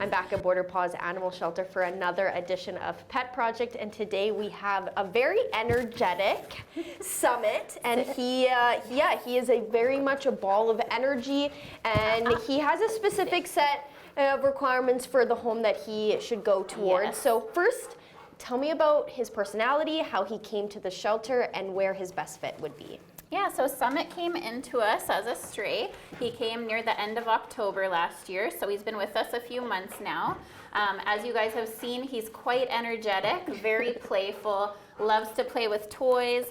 I'm back at Border Paws Animal Shelter for another edition of Pet Project, and today we have a very energetic Summit, and he is very much a ball of energy, and he has a specific set of requirements for the home that he should go towards. Yes. So first, tell me about his personality, how he came to the shelter, and where his best fit would be. Yeah, so Summit came into us as a stray. He came near the end of October last year, so he's been with us a few months now. As you guys have seen, he's quite energetic, very playful, loves to play with toys,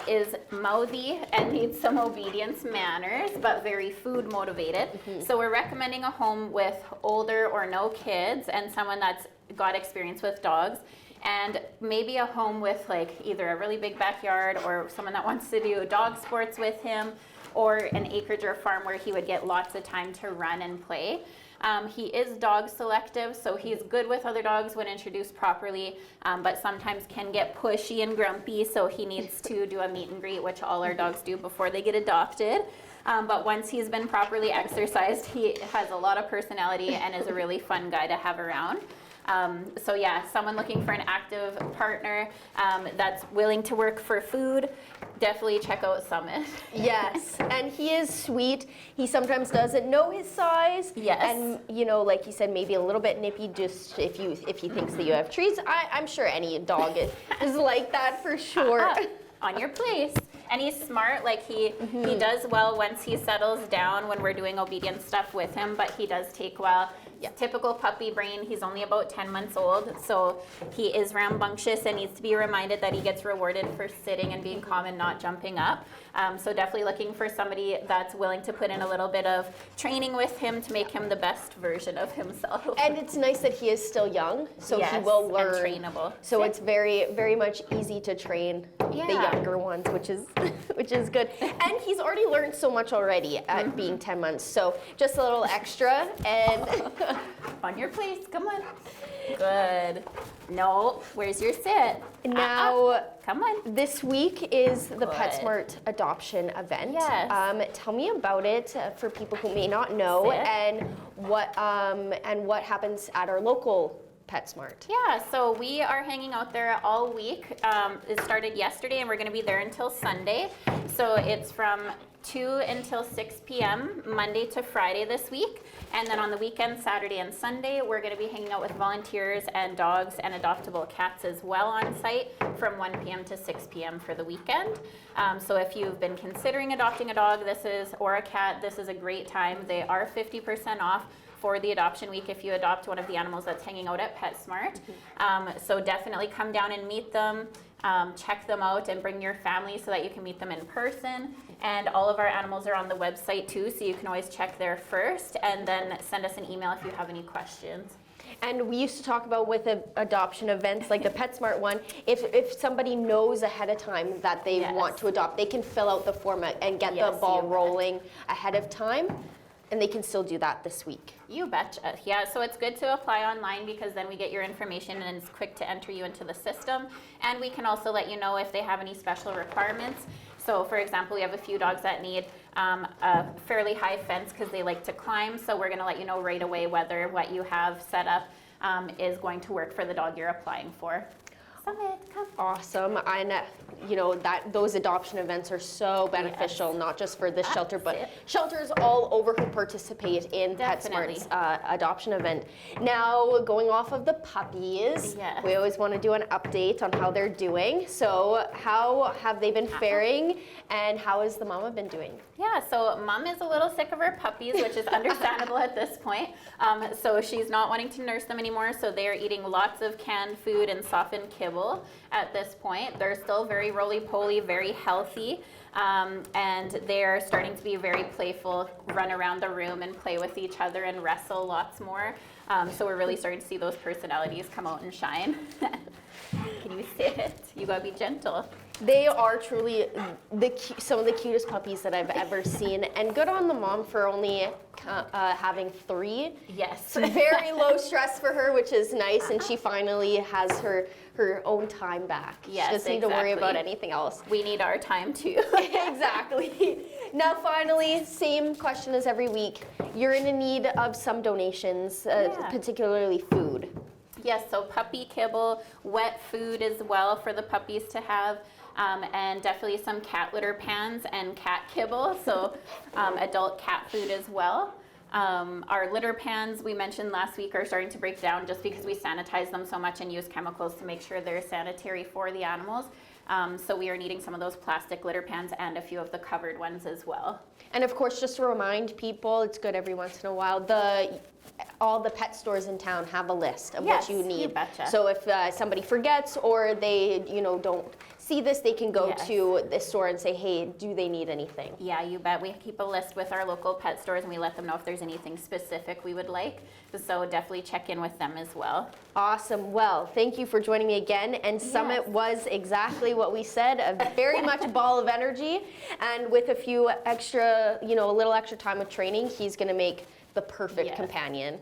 is mouthy and needs some obedience manners, but very food motivated. So we're recommending a home with older or no kids and someone that's got experience with dogs. And maybe a home with like either a really big backyard or someone that wants to do dog sports with him, or an acreage or farm where he would get lots of time to run and play. He is dog selective, so he's good with other dogs when introduced properly, but sometimes can get pushy and grumpy, so he needs to do a meet and greet, which all our dogs do before they get adopted. But once he's been properly exercised, he has a lot of personality and is a really fun guy to have around. So yeah, someone looking for an active partner that's willing to work for food, definitely check out Summit. Yes, and he is sweet. He sometimes doesn't know his size. Yes. And you know, like you said, maybe a little bit nippy just if he thinks that you have treats. I'm sure any dog is like that for sure. On your place. And he's smart, like he does well once he settles down when we're doing obedience stuff with him, but he does take a while. Yeah. Typical puppy brain, he's only about 10 months old, so he is rambunctious and needs to be reminded that he gets rewarded for sitting and being calm and not jumping up. So definitely looking for somebody that's willing to put in a little bit of training with him to make him the best version of himself. And it's nice that he is still young, so yes, he will learn. And trainable. So it's very, very much easy to train the younger ones, which is good. And he's already learned so much already at being 10 months, so just a little extra and... On your place, come on. Good. No, where's your sit? Now, come on. This week is the PetSmart adoption event. Yes. Tell me about it for people who may not know, and what happens at our local PetSmart. Yeah, so we are hanging out there all week. It started yesterday and we're going to be there until Sunday. So it's from 2 until 6 p.m. Monday to Friday this week. And then on the weekend, Saturday and Sunday, we're going to be hanging out with volunteers and dogs and adoptable cats as well on site from 1 p.m. to 6 p.m. for the weekend. So if you've been considering adopting a dog or a cat, this is a great time. They are 50% off for the adoption week if you adopt one of the animals that's hanging out at PetSmart. So definitely come down and meet them, check them out, and bring your family so that you can meet them in person. And all of our animals are on the website too, so you can always check there first and then send us an email if you have any questions. And we used to talk about with adoption events like the PetSmart one, if somebody knows ahead of time that they want to adopt, they can fill out the form and get the ball rolling ahead of time. And they can still do that this week. You betcha. Yeah, so it's good to apply online because then we get your information and it's quick to enter you into the system. And we can also let you know if they have any special requirements. So for example, we have a few dogs that need a fairly high fence because they like to climb. So we're gonna let you know right away whether what you have set up is going to work for the dog you're applying for. Summit, come. Awesome. And you know that those adoption events are so beneficial, not just for this shelter, but shelters all over who participate in PetSmart's adoption event. Now, going off of the puppies, we always want to do an update on how they're doing. So how have they been faring, and how has the mama been doing? Yeah, so mom is a little sick of her puppies, which is understandable at this point. So she's not wanting to nurse them anymore, so they are eating lots of canned food and softened kibble at this point. They're still very roly-poly, very healthy, and they're starting to be very playful, run around the room and play with each other and wrestle lots more. So we're really starting to see those personalities come out and shine. Can you sit? You gotta be gentle. They are truly some of the cutest puppies that I've ever seen, and good on the mom for only having 3. Yes. Very low stress for her, which is nice, and she finally has her own time back. Yes, she doesn't need to worry about exactly. anything else. We need our time too. Exactly. Now finally, same question as every week. You're in need of some donations, particularly food. Yes, so puppy kibble, wet food as well for the puppies to have, and definitely some cat litter pans and cat kibble, so adult cat food as well. Our litter pans, we mentioned last week, are starting to break down just because we sanitize them so much and use chemicals to make sure they're sanitary for the animals. So we are needing some of those plastic litter pans and a few of the covered ones as well. And of course, just to remind people, it's good every once in a while, all the pet stores in town have a list of what you need. You betcha. So if somebody forgets or they don't see this, they can go to the store and say, hey, do they need anything? Yeah, you bet. We keep a list with our local pet stores and we let them know if there's anything specific we would like. So definitely check in with them as well. Awesome. Well, thank you for joining me again. And Summit was exactly what we said, a very much a ball of energy. And with a few extra, a little extra time with training, he's going to make the perfect companion.